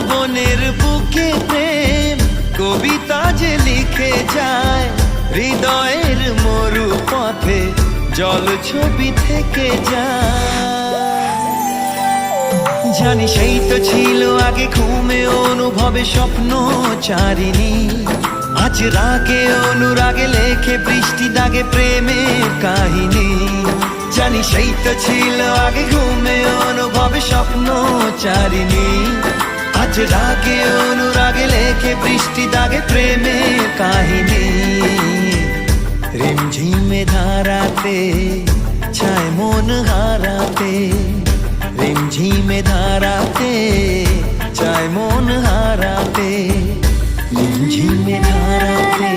বনের বুকে প্রেম কবিতা যে লিখে যায়, হৃদয়ের মরু পথে জল ছবি থেকে যায়। জানি সেই তো ছিল আগে ঘুমে অনুভবে স্বপ্ন চারিণী, আজ রাগে অনুরাগে লেখে বৃষ্টি দাগে প্রেমের কাহিনী। জানি সেই তো ছিল আগে ঘুমে অনুভবে স্বপ্ন চারিণী, আজ রাগে অনুরাগে লেখে বৃষ্টি দাগে প্রেমের কাহিনী। রিমঝিমে ধারাতে ছায় মন হারাতে, রিমঝিমে ধারাতে চায় মন হারাতে, রিমঝিমে ধারাতে।